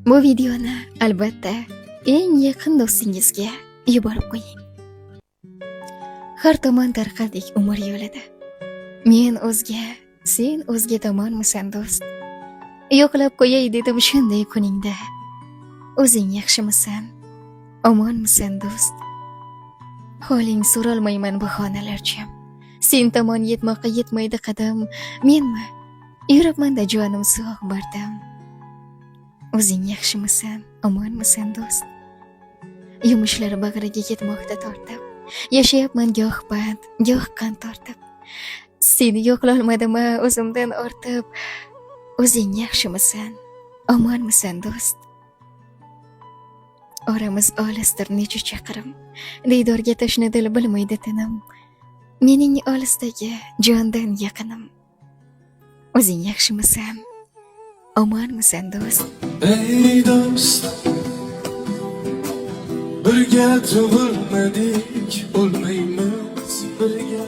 Bu videoni albatta eng yaqin do'stingizga yuborib qo'ying. Har tomon tarqaldik umr yo'lida. Men o'zga, sen o'zga tomonmisan do'st? Yo'qlab qo'yay dedim shunday kuningda. O'zing yaxshimisan? Omonmisan do'st? Holing so'rolmayman bahonalarcha. Sen tomon yetmoqqa yetmaydi qadam. Menmi? Yuribman-da jonim sog' bardam. O'zing yaxshimisan? Omonmisan do'st? Yumushlar bag'riga ketmoqda tortib. Yashayapman goh pand, goh qand tortib. Seni yo'qlolmadim o'zimdan ortib. O'zing yaxshimisan? Omonmisan do'st? Oramiz olisdir necha chaqirim. Diydorga tashna dil bilmaydi tinim. Mening olisdagi jondan yaqinim. O'zing yaxshimisan? Omonmisan do'st? Ey do'st, birga tug'ilmadik, o'lmaymiz birga.